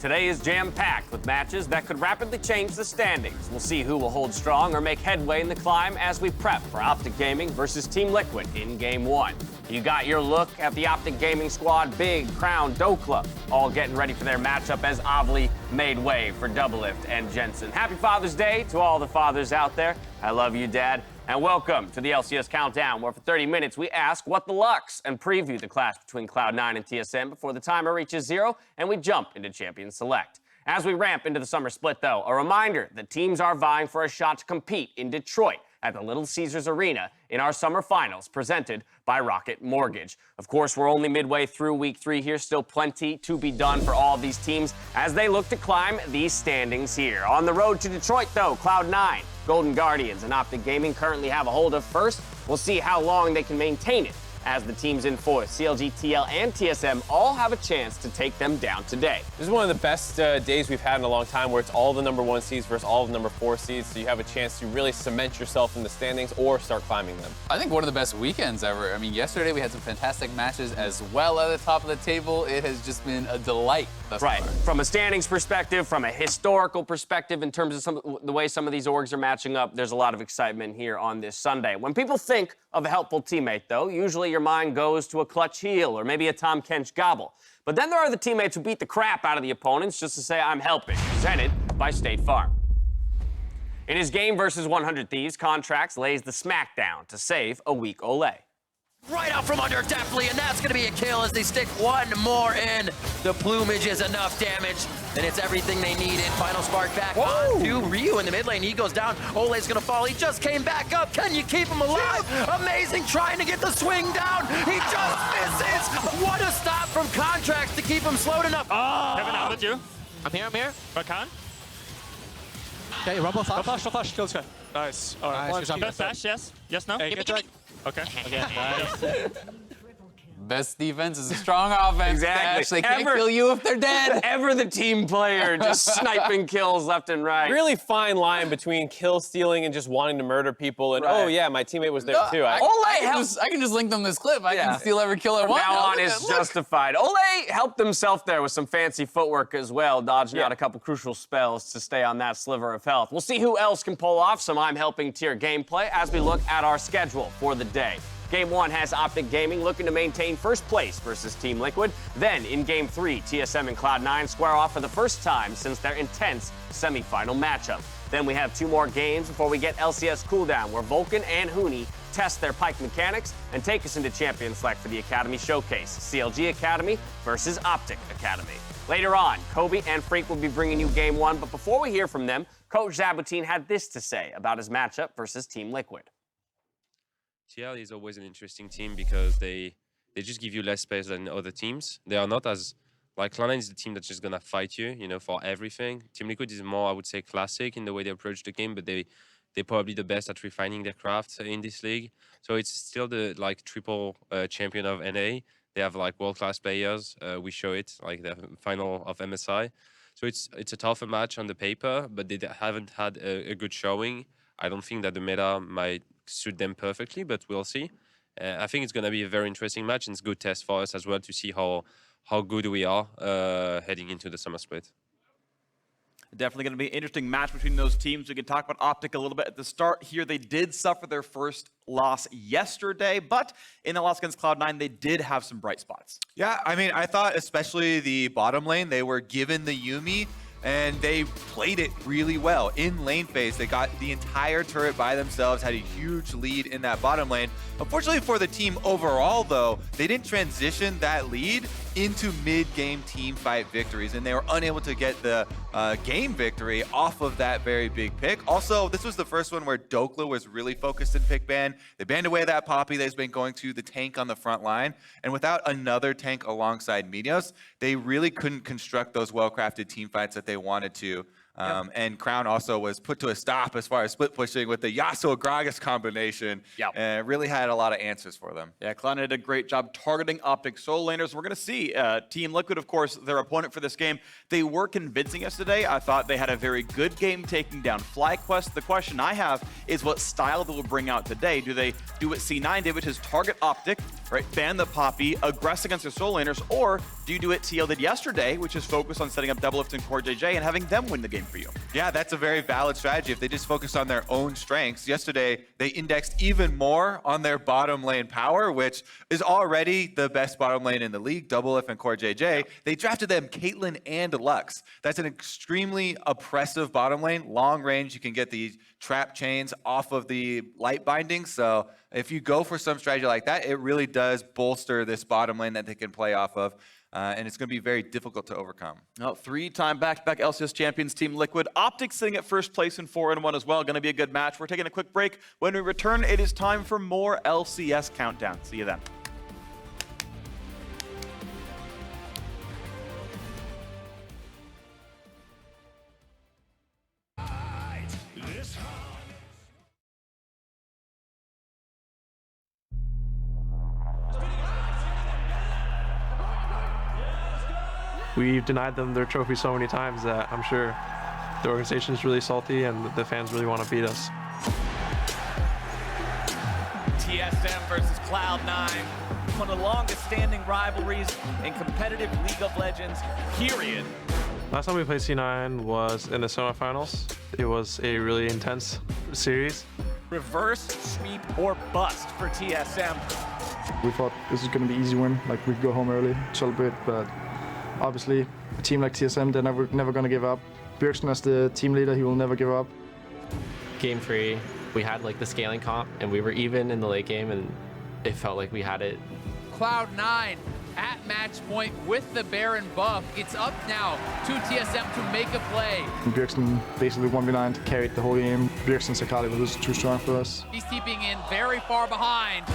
Today is jam-packed with matches that could rapidly change the standings. We'll see who will hold strong or make headway in the climb as we prep for Optic Gaming versus Team Liquid in Game 1. You got your look at the Optic Gaming squad, Big, Crown, Dokla, all getting ready for their matchup as Ovly made way for Doublelift and Jensen. Happy Father's Day to all the fathers out there. I love you, Dad. And welcome to the LCS Countdown, where for 30 minutes we ask what the Lux and preview the clash between Cloud9 and TSM before the timer reaches 0 and we jump into Champion Select. As we ramp into the summer split, though, a reminder that teams are vying for a shot to compete in Detroit at the Little Caesars Arena in our summer finals presented by Rocket Mortgage. Of course, we're only midway through week 3 here, still plenty to be done for all of these teams as they look to climb these standings here. On the road to Detroit, though, Cloud9, Golden Guardians, and Optic Gaming currently have a hold of first. We'll see how long they can maintain it as the teams in fourth, CLG, TL, and TSM all have a chance to take them down today. This is one of the best days we've had in a long time, where it's all the #1 seeds versus all the #4 seeds, so you have a chance to really cement yourself in the standings or start climbing them. I think one of the best weekends ever. I mean, yesterday we had some fantastic matches as well at the top of the table. It has just been a delight thus far. From a standings perspective, from a historical perspective, in terms of the way some of these orgs are matching up, there's a lot of excitement here on this Sunday. When people think of a helpful teammate, though, usually your mind goes to a clutch heal or maybe a Tom Kench gobble. But then there are the teammates who beat the crap out of the opponents just to say, I'm helping, presented by State Farm. In his game versus 100 Thieves, Contracts lays the smackdown to save a weak Ole. Right out from under, definitely, and that's going to be a kill as they stick one more in. The plumage is enough damage, and it's everything they needed. Final spark back on to Ryu in the mid lane. He goes down. Ole's going to fall. He just came back up. Can you keep him alive? Amazing, trying to get the swing down. He just misses. What a stop from Contracts to keep him slowed enough. Kevin, out with you. I'm here. Rakan. Okay, rumble flash, kill check. Nice. All right, nice. Good flash, yes. Yes, no? Hey, Give get me. Okay. Okay, nice. Best defense is a strong offense. Exactly. Dash. They can't kill you if they're dead. Ever the team player, just sniping kills left and right. Really fine line between kill stealing and just wanting to murder people, and oh yeah, my teammate was there too. I can just link them this clip. I can steal every kill I want. Now on is justified. Ole helped himself there with some fancy footwork as well, dodging out a couple crucial spells to stay on that sliver of health. We'll see who else can pull off some I'm helping tier gameplay as we look at our schedule for the day. Game 1 has Optic Gaming looking to maintain first place versus Team Liquid. Then, in Game 3, TSM and Cloud9 square off for the first time since their intense semi-final matchup. Then we have 2 more games before we get LCS cooldown, where Vulcan and Huni test their pike mechanics and take us into Champion Select for the Academy Showcase, CLG Academy versus Optic Academy. Later on, Kobe and Freak will be bringing you Game 1, but before we hear from them, Coach Zabutin had this to say about his matchup versus Team Liquid. TL is always an interesting team because they just give you less space than other teams. They are not as, like, Cloud9 is the team that's just gonna fight you, you know, for everything. Team Liquid is more, I would say, classic in the way they approach the game, but they're probably the best at refining their craft in this league. So it's still the, like, triple champion of NA. They have, like, world-class players. We show it, like the final of MSI. So it's a tougher match on the paper, but they haven't had a good showing. I don't think that the meta might suit them perfectly, but we'll see. I think it's going to be a very interesting match, and it's a good test for us as well to see how good we are heading into the summer split. Definitely going to be an interesting match between those teams. We can talk about Optic a little bit at the start here. They did suffer their first loss yesterday, but in the loss against Cloud9, they did have some bright spots. Yeah, I mean, I thought especially the bottom lane, they were given the Yuumi, and they played it really well. In lane phase, they got the entire turret by themselves, had a huge lead in that bottom lane. Unfortunately for the team overall, though, they didn't transition that lead into mid-game team fight victories, and they were unable to get the game victory off of that very big pick. Also, this was the first one where Dokla was really focused in pick ban. They banned away that Poppy that's been going to the tank on the front line, and without another tank alongside Minos, they really couldn't construct those well-crafted team fights that they wanted to. And Crown also was put to a stop as far as split pushing with the Yasuo Gragas combination. And really had a lot of answers for them. Yeah, Cloud9 did a great job targeting Optic solo laners. We're going to see Team Liquid, of course, their opponent for this game. They were convincing us today. I thought they had a very good game taking down FlyQuest. The question I have is what style they will bring out today. Do they do what C9 did, which is target Optic, right? Ban the Poppy, aggress against their solo laners, or do you do what TL did yesterday, which is focus on setting up Doublelift and Core JJ and having them win the game for you? Yeah, that's a very valid strategy if they just focus on their own strengths. Yesterday, they indexed even more on their bottom lane power, which is already the best bottom lane in the league, Doublelift and Core JJ. They drafted them Caitlyn and Lux. That's an extremely oppressive bottom lane. Long range, you can get the trap chains off of the light bindings. So if you go for some strategy like that, it really does bolster this bottom lane that they can play off of. And it's going to be very difficult to overcome. Well, 3-time back-to-back LCS champions Team Liquid. Optic sitting at first place in 4-1 as well. Going to be a good match. We're taking a quick break. When we return, it is time for more LCS Countdown. See you then. We've denied them their trophy so many times that I'm sure the organization is really salty and the fans really want to beat us. TSM versus Cloud9, one of the longest standing rivalries in competitive League of Legends, period. Last time we played C9 was in the semifinals. It was a really intense series. Reverse sweep or bust for TSM. We thought this was going to be an easy win, like we'd go home early, celebrate, but obviously a team like TSM, they're never going to give up. Bjergsen as the team leader, he will never give up. Game 3, we had like the scaling comp and we were even in the late game and it felt like we had it. Cloud9 at match point with the Baron buff. It's up now to TSM to make a play. Bjergsen basically 1v9 carried the whole game. Bjergsen's Akali was too strong for us. He's keeping in very far behind.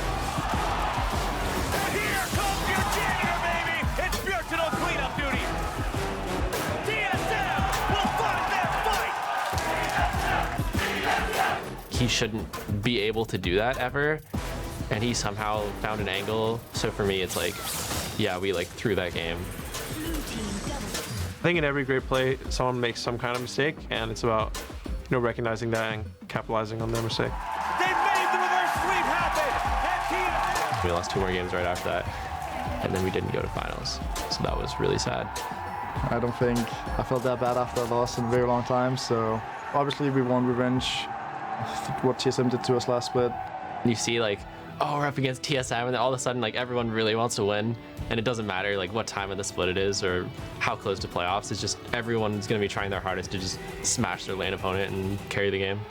Here comes your janitor, baby! It's Bjergsen on cleanup duty. TSM will fight their fight! He shouldn't be able to do that ever. And he somehow found an angle. So for me, it's like, yeah, we like threw that game. I think in every great play, someone makes some kind of mistake, and it's about, you know, recognizing that and capitalizing on their mistake. They made the reverse sweep happen! We lost 2 more games right after that, and then we didn't go to finals. So that was really sad. I don't think I felt that bad after I lost in a very long time, so obviously we want revenge what TSM did to us last split. You see like, oh, we're up against TSM, and then all of a sudden, like, everyone really wants to win, and it doesn't matter, like, what time of the split it is or how close to playoffs. It's just everyone's going to be trying their hardest to just smash their lane opponent and carry the game.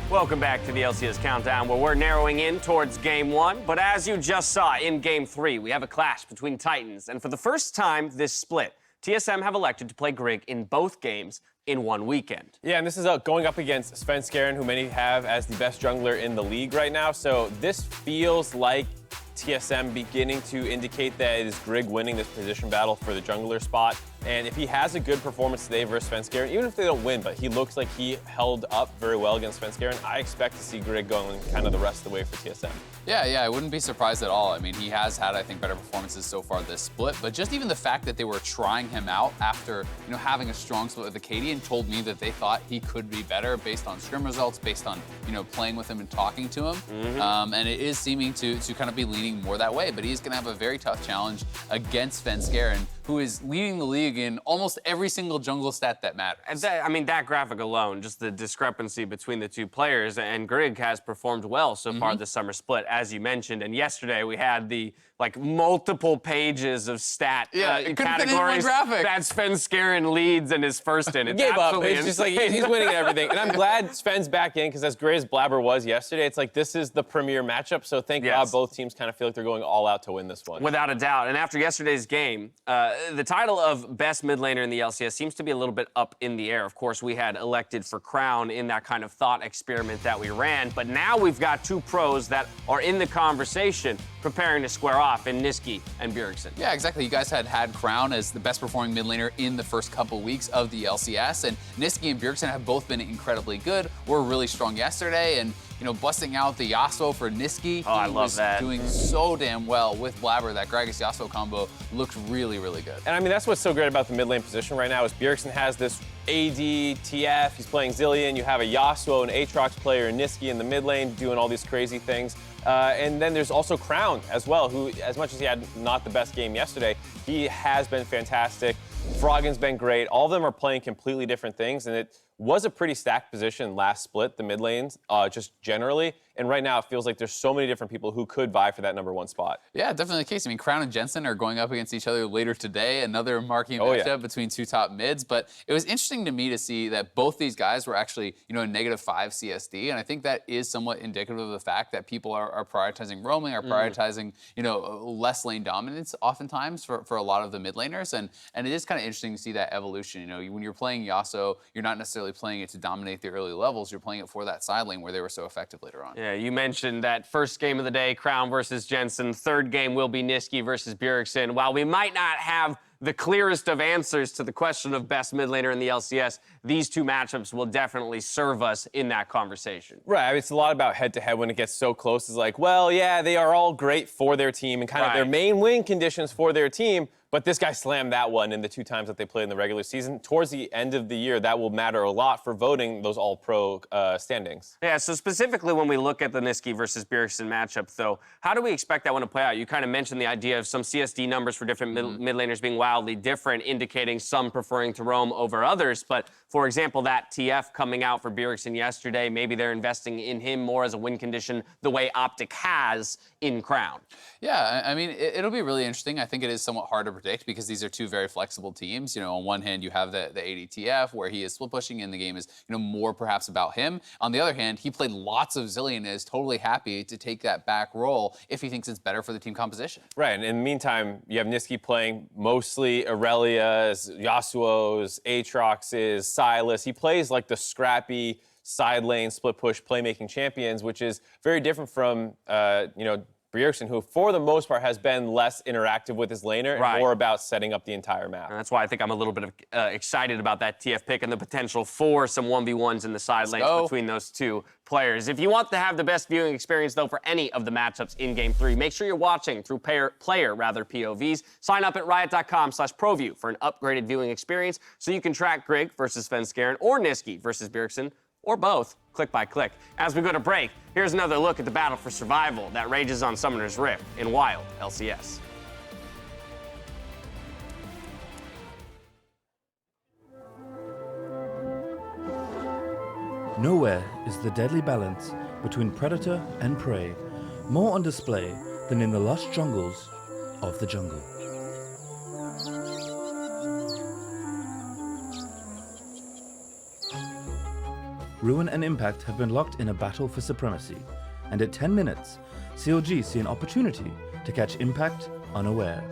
Welcome back to the LCS Countdown, where we're narrowing in towards Game 1. But as you just saw in Game 3, we have a clash between Titans. And for the first time this split, TSM have elected to play Grig in both games in one weekend. Yeah, and this is going up against Svenskeren, who many have as the best jungler in the league right now. So this feels like TSM beginning to indicate that it is Grig winning this position battle for the jungler spot. And if he has a good performance today versus Svenskeren, even if they don't win, but he looks like he held up very well against Svenskeren, I expect to see Grig going kind of the rest of the way for TSM. Yeah, I wouldn't be surprised at all. I mean, he has had, I think, better performances so far this split, but just even the fact that they were trying him out after, you know, having a strong split with Acadian told me that they thought he could be better based on scrim results, based on, you know, playing with him and talking to him. And it is seeming to kind of be leaning more that way, but he's going to have a very tough challenge against Svenskeren, who is leading the league in almost every single jungle stat that matters. And I mean, that graphic alone, just the discrepancy between the two players, and Grig has performed well so far this summer split, as you mentioned. And yesterday we had the like multiple pages of stat categories that Svenskeren leads and is first in. It's Gave up. absolutely It's just like he's winning everything. And I'm glad Sven's back in, because as great as Blabber was yesterday, it's like this is the premier matchup. So thank God both teams kind of feel like they're going all out to win this one. Without a doubt. And after yesterday's game, the title of best mid laner in the LCS seems to be a little bit up in the air. Of course, we had elected for Crown in that kind of thought experiment that we ran, but now we've got 2 pros that are in the conversation preparing to square off in Niski and Bjergsen. Yeah, exactly. You guys had Crown as the best performing mid laner in the first couple weeks of the LCS, and Niski and Bjergsen have both been incredibly good, were really strong yesterday, and busting out the Yasuo for Niski. I love that. He was doing so damn well with Blabber. That Gragas Yasuo combo looked really, really good. And I mean, that's what's so great about the mid lane position right now is Bjergsen has this AD, TF, he's playing Zillion, you have a Yasuo, an Aatrox player, and Niski in the mid lane doing all these crazy things. And then there's also Crown as well, who, as much as he had not the best game yesterday, he has been fantastic. Froggen's been great. All of them are playing completely different things, and it was a pretty stacked position last split, the mid lanes, just generally. And right now, it feels like there's so many different people who could vie for that #1 spot. Yeah, definitely the case. I mean, Crown and Jensen are going up against each other later today, another marquee matchup between two top mids. But it was interesting to me to see that both these guys were actually, a -5 CSD. And I think that is somewhat indicative of the fact that people are prioritizing roaming, are prioritizing, less lane dominance oftentimes for a lot of the mid laners. And it is kind of interesting to see that evolution. When you're playing Yasuo, you're not necessarily playing it to dominate the early levels. You're playing it for that side lane where they were so effective later on. Yeah, you mentioned that first game of the day, Crown versus Jensen. Third game will be Niski versus Bjergsen. While we might not have the clearest of answers to the question of best mid laner in the LCS, these two matchups will definitely serve us in that conversation. Right, I mean, it's a lot about head-to-head when it gets so close. It's like, well, yeah, they are all great for their team and kind of their main win conditions for their team, but this guy slammed that one in the 2 times that they played in the regular season. Towards the end of the year, that will matter a lot for voting those all-pro standings. Yeah, so specifically when we look at the Niski versus Bjergsen matchup, though, how do we expect that one to play out? You kind of mentioned the idea of some CSD numbers for different mid laners being wildly different, indicating some preferring to roam over others. But, for example, that TF coming out for Bjergsen yesterday, maybe they're investing in him more as a win condition the way Optic has in Crown. Yeah, I mean, it'll be really interesting. I think it is somewhat hard to predict because these are two very flexible teams. On one hand, you have the ADTF where he is split pushing and the game is, more perhaps about him. On the other hand, he played lots of Zillion and is totally happy to take that back role if he thinks it's better for the team composition. Right, and in the meantime, you have Niski playing mostly Aurelia's, Yasuo's, Aatrox's, Silas. He plays like the scrappy side lane split push playmaking champions, which is very different from, Bjergsen, who for the most part has been less interactive with his laner and more about setting up the entire map. And that's why I think I'm a little bit excited about that TF pick and the potential for some 1v1s in the side lanes between those two players. If you want to have the best viewing experience, though, for any of the matchups in Game 3, make sure you're watching through player POVs. Sign up at riot.com/ProView for an upgraded viewing experience so you can track Grig versus Svenskeren or Niski versus Bjergsen, or both, click by click. As we go to break, here's another look at the battle for survival that rages on Summoner's Rift in Wild LCS. Nowhere is the deadly balance between predator and prey more on display than in the lush jungles of the jungle. Ruin and Impact have been locked in a battle for supremacy, and at 10 minutes, CLG see an opportunity to catch Impact unaware.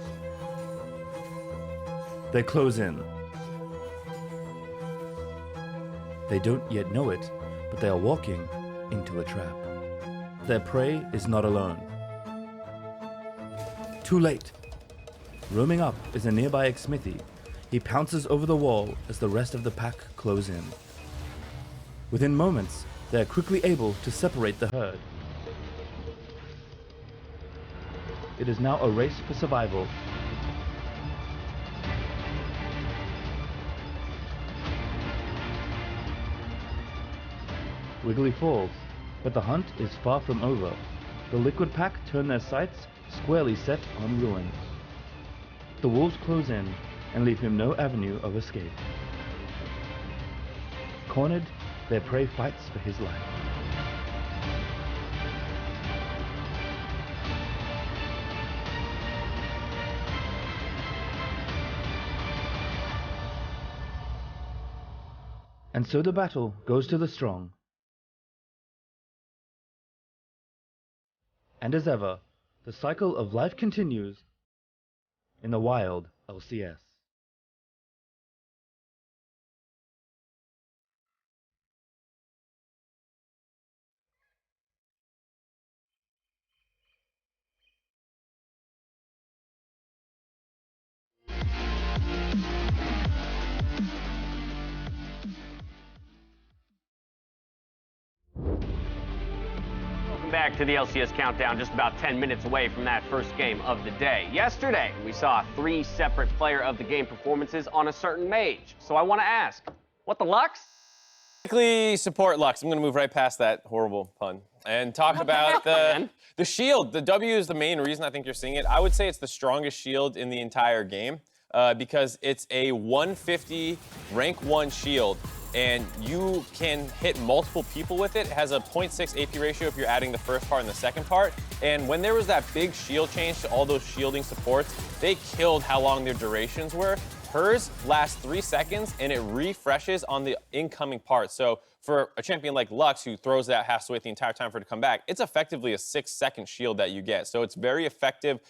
They close in. They don't yet know it, but they are walking into a trap. Their prey is not alone. Too late. Roaming up is a nearby Xmithy. He pounces over the wall as the rest of the pack close in. Within moments, they are quickly able to separate the herd. It is now a race for survival. Wiggly falls, but the hunt is far from over. The Liquid pack turn their sights squarely set on Ruin. The wolves close in and leave him no avenue of escape. Cornered, their prey fights for his life. And so the battle goes to the strong. And as ever, the cycle of life continues in the Wild LCS. Welcome back to the LCS Countdown, just about 10 minutes away from that first game of the day. Yesterday, we saw 3 separate player of the game performances on a certain mage. So I want to ask, what the Lux? Quickly support Lux. I'm going to move right past that horrible pun and talk about the shield. The W is the main reason I think you're seeing it. I would say it's the strongest shield in the entire game because it's a 150 rank 1 shield. And you can hit multiple people with it. It has a 0.6 AP ratio if you're adding the first part and the second part. And when there was that big shield change to all those shielding supports, they killed how long their durations were. Hers lasts 3 seconds and it refreshes on the incoming part. So for a champion like Lux, who throws that, has to wait the entire time for it to come back, it's effectively a 6-second shield that you get. So it's very effective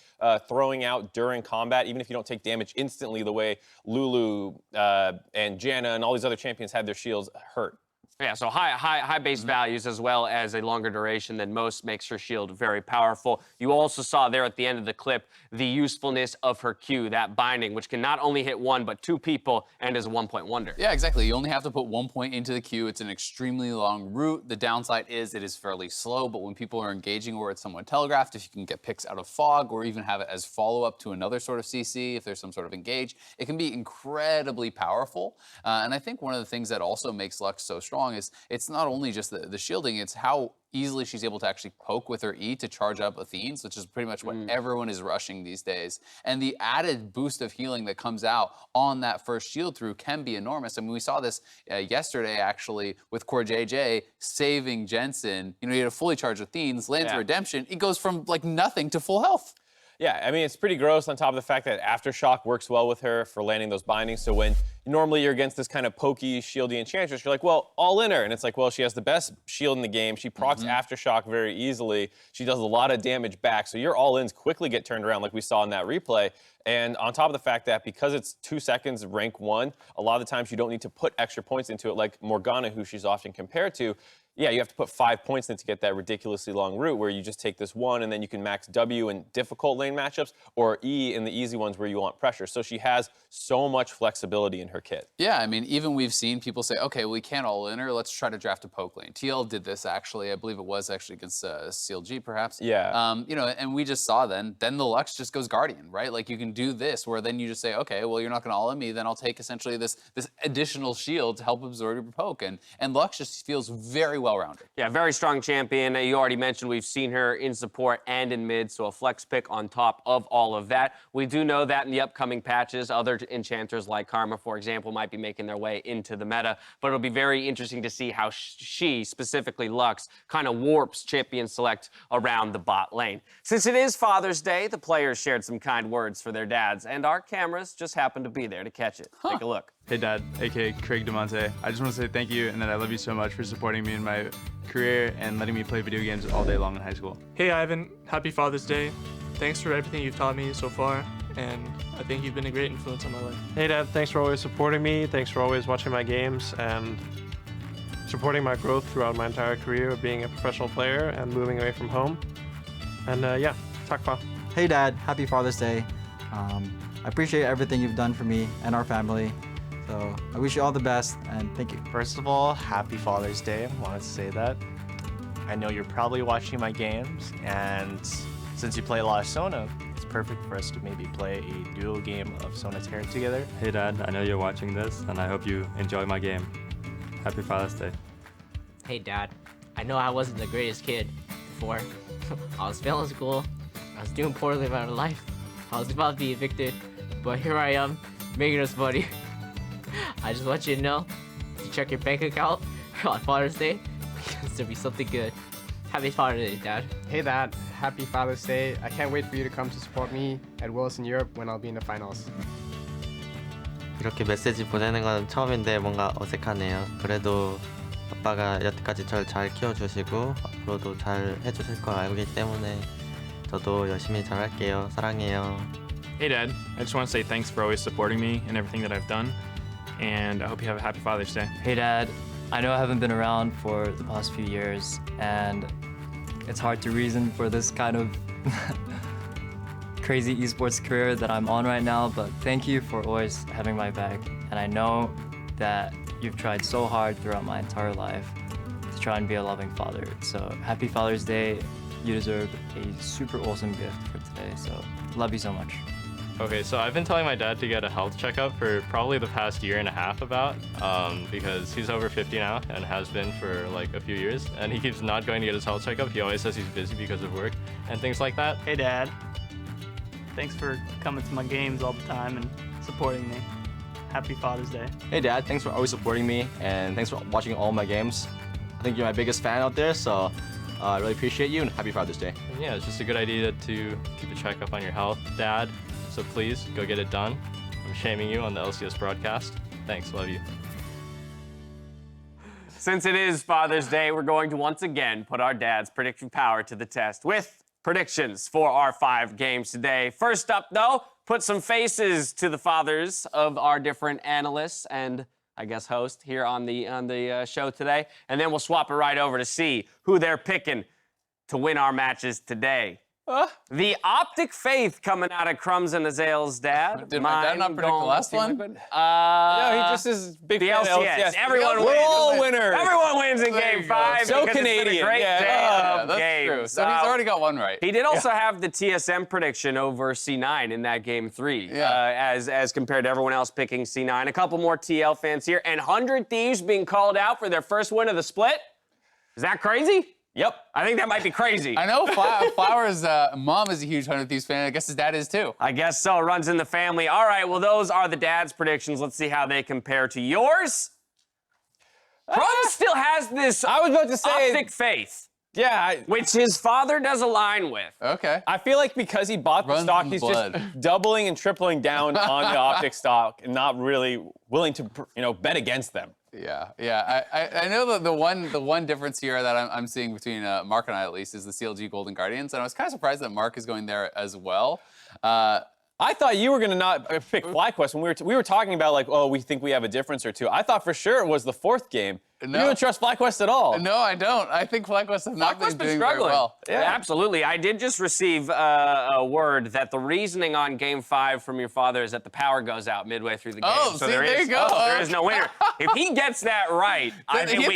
throwing out during combat, even if you don't take damage instantly the way Lulu and Janna and all these other champions had their shields hurt. Yeah, so high base values as well as a longer duration than most makes her shield very powerful. You also saw there at the end of the clip the usefulness of her Q, that binding, which can not only hit 1 but 2 people and is a 1-point wonder. Yeah, exactly. You only have to put 1 point into the Q. It's an extremely long route. The downside is it is fairly slow, but when people are engaging or it's somewhat telegraphed, if you can get picks out of fog or even have it as follow-up to another sort of CC, if there's some sort of engage, it can be incredibly powerful. And I think one of the things that also makes Lux so strong is it's not only just the shielding, it's how easily she's able to actually poke with her E to charge up Athenes, which is pretty much what everyone is rushing these days. And the added boost of healing that comes out on that first shield through can be enormous. I mean, we saw this yesterday, actually, with Core JJ saving Jensen. You know, he had a fully charged Athenes, lands Redemption. He goes from, like, nothing to full health. Yeah, I mean, it's pretty gross on top of the fact that Aftershock works well with her for landing those bindings. So when normally you're against this kind of pokey, shieldy Enchantress, you're like, well, all in her. And it's like, well, she has the best shield in the game. She procs Aftershock very easily. She does a lot of damage back. So your all-ins quickly get turned around like we saw in that replay. And on top of the fact that because it's 2 seconds rank 1, a lot of the times you don't need to put extra points into it like Morgana, who she's often compared to. Yeah, you have to put 5 points in to get that ridiculously long route where you just take this 1 and then you can max W in difficult lane matchups or E in the easy ones where you want pressure. So she has so much flexibility in her kit. Yeah, I mean, even we've seen people say, okay, well, we can't all in her. Let's try to draft a poke lane. TL did this, actually. I believe it was actually against CLG, perhaps. Yeah. You know, and we just saw then the Lux just goes Guardian, right? Like, you can do this where then you just say, okay, well, you're not going to all in me. Then I'll take essentially this additional shield to help absorb your poke. And Lux just feels very well-rounded. Yeah, very strong champion. You already mentioned we've seen her in support and in mid, so a flex pick on top of all of that. We do know that in the upcoming patches, other enchanters like Karma, for example, might be making their way into the meta, but it'll be very interesting to see how she, specifically Lux, kind of warps champion select around the bot lane. Since it is Father's Day, the players shared some kind words for their dads, and our cameras just happened to be there to catch it. Take a look. Hey Dad, aka Craig DeMonte. I just want to say thank you and that I love you so much for supporting me in my career and letting me play video games all day long in high school. Hey Ivan, happy Father's Day. Thanks for everything you've taught me so far, and I think you've been a great influence on my life. Hey Dad, thanks for always supporting me. Thanks for always watching my games and supporting my growth throughout my entire career of being a professional player and moving away from home. And yeah, tack pa. Hey Dad, happy Father's Day. I appreciate everything you've done for me and our family. So I wish you all the best and thank you. First of all, happy Father's Day. I wanted to say that. I know you're probably watching my games, and since you play a lot of Sona, it's perfect for us to maybe play a duo game of Solitaire together. Hey Dad, I know you're watching this, and I hope you enjoy my game. Happy Father's Day. Hey Dad, I know I wasn't the greatest kid before. I was failing school, I was doing poorly about my life, I was about to be evicted, but here I am, making us money. I just want you to know, to check your bank account on Father's Day, because there'll be something good. Happy Father's Day, Dad. Hey Dad, happy Father's Day. I can't wait for you to come to support me at Willis in Europe when I'll be in the finals. 이렇게 메시지 보내는 건 처음인데 뭔가 어색하네요. 그래도 아빠가 여태까지 저를 잘 키워주시고 앞으로도 잘 해주실 걸 알기 때문에 저도 열심히 잘할게요. 사랑해요. Hey Dad, I just want to say thanks for always supporting me and everything that I've done, and I hope you have a happy Father's Day. Hey Dad, I know I haven't been around for the past few years, and it's hard to reason for this kind of crazy esports career that I'm on right now, but thank you for always having my back, and I know that you've tried so hard throughout my entire life to try and be a loving father. So happy Father's Day. you deserve a super awesome gift for today. So love you so much. Okay, so I've been telling my dad to get a health checkup for probably the past year and a half because he's over 50 now and has been for like a few years, and he keeps not going to get his health checkup. He always says he's busy because of work and things like that. Hey Dad, thanks for coming to my games all the time and supporting me. Happy Father's Day. Hey Dad, thanks for always supporting me and thanks for watching all my games. I think you're my biggest fan out there, so I really appreciate you and happy Father's Day. And yeah, it's just a good idea to keep a checkup on your health, Dad. So please go get it done. I'm shaming you on the LCS broadcast. Thanks, love you. Since it is Father's Day, we're going to once again put our dad's prediction power to the test with predictions for our 5 games today. First up, though, put some faces to the fathers of our different analysts and, I guess, host here on the show today. And then we'll swap it right over to see who they're picking to win our matches today. The Optic Faith coming out of Crumbs and Azale's dad. Did my dad not predict the last one? No, he just is big the fan LCS. of LCS. Everyone We're wins. all winners. Everyone wins in There Game you go. 5. So because Canadian. It's been a great day Yeah, of that's games. true. So he's already got one right. He did also have the TSM prediction over C9 in that Game 3, as compared to everyone else picking C9. A couple more TL fans here, and 100 Thieves being called out for their first win of the split. Is that crazy? Yep. I think that might be crazy. I know Flower's mom is a huge 100 Thieves fan. I guess his dad is too. I guess so. It runs in the family. All right, well, those are the dad's predictions. Let's see how they compare to yours. Crumbs still has this I was about to say, Optic Faith. Yeah. Which his father does align with. Okay. I feel like because he bought the stock, he's just doubling and tripling down on the Optic stock and not really willing to, bet against them. Yeah. I know that the one difference here that I'm seeing between Mark and I, at least, is the CLG Golden Guardians, and I was kind of surprised that Mark is going there as well. I thought you were going to not pick FlyQuest when we were talking about, like, oh, we think we have a difference or two. I thought for sure it was the 4th game. No. You don't trust FlyQuest at all. No, I don't. I think FlyQuest has not been doing struggling. very well. Yeah, absolutely. I did just receive a word that the reasoning on Game 5 from your father is that the power goes out midway through the game. Oh, so see, there you go. There is no winner. If he gets that right, I think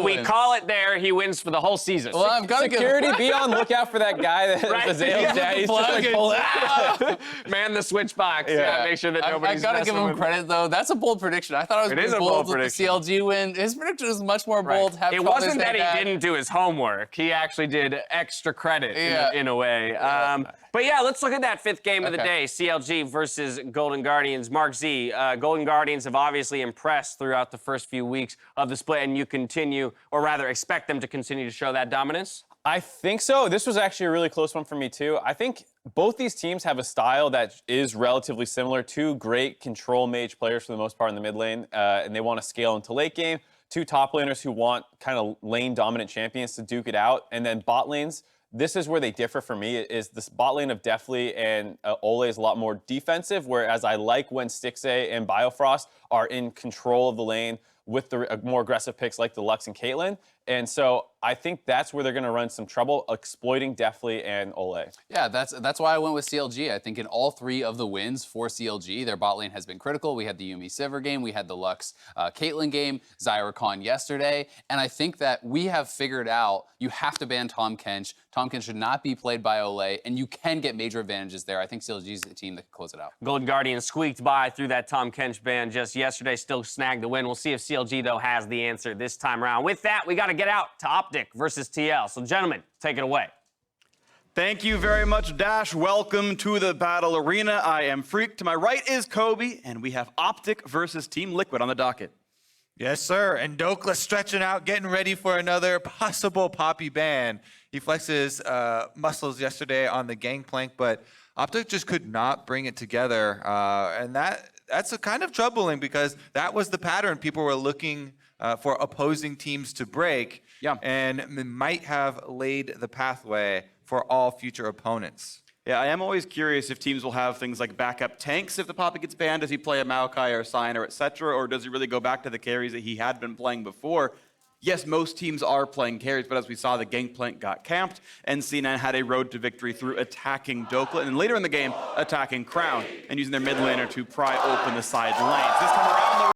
we call it there. He wins for the whole season. Well, I've got Security, be on lookout for that guy that Azale's dad. He's just like, pull out. Man the switch box. Yeah, make sure that nobody's I've got to give him credit, though. That's a bold prediction. I thought it was a bold bold with the CLG win. His prediction is much more bold. It wasn't that he didn't do his homework. He actually did extra credit in a way. But yeah, let's look at that 5th game of the day, CLG versus Golden Guardians. Mark Z, Golden Guardians have obviously impressed throughout the first few weeks of the split, and you continue, or rather expect them to continue to show that dominance? I think so. This was actually a really close one for me, too. I think both these teams have a style that is relatively similar. 2 great control mage players for the most part in the mid lane, and they want to scale into late game. 2 top laners who want kind of lane dominant champions to duke it out. And then bot lanes, this is where they differ for me, is this bot lane of Deathly and Ole is a lot more defensive, whereas I like when Stixxay and Biofrost are in control of the lane with the more aggressive picks like the Lux and Caitlyn. And so I think that's where they're going to run some trouble, exploiting Deathly and Ole. Yeah, that's why I went with CLG. I think in all 3 of the wins for CLG, their bot lane has been critical. We had the Yuumi Sivir game, we had the Lux Caitlyn game, Zyra Khan yesterday, and I think that we have figured out you have to ban Tahm Kench. Tahm Kench should not be played by Ole, and you can get major advantages there. I think CLG is the team that can close it out. Golden Guardians squeaked by through that Tahm Kench ban just yesterday, still snagged the win. We'll see if CLG, though, has the answer this time around. With that, we got to get out to Optic versus TL. So, gentlemen, take it away. Thank you very much, Dash. Welcome to the battle arena. I am Freak. To my right is Kobe, and we have Optic versus Team Liquid on the docket. Yes, sir. And Dokla stretching out, getting ready for another possible Poppy ban. He flexes muscles yesterday on the gangplank, but Optic just could not bring it together. And that's a kind of troubling because that was the pattern people were looking for opposing teams to break. Yeah. And might have laid the pathway for all future opponents. Yeah, I am always curious if teams will have things like backup tanks if the Poppy gets banned. Does he play a Maokai or a Sign or etc., or does he really go back to the carries that he had been playing before? Yes, most teams are playing carries, but as we saw, the Gangplank got camped, and C9 had a road to victory through attacking Dokla, and then later in the game, attacking Crown, and using their mid laner to pry open the side lanes. This time around,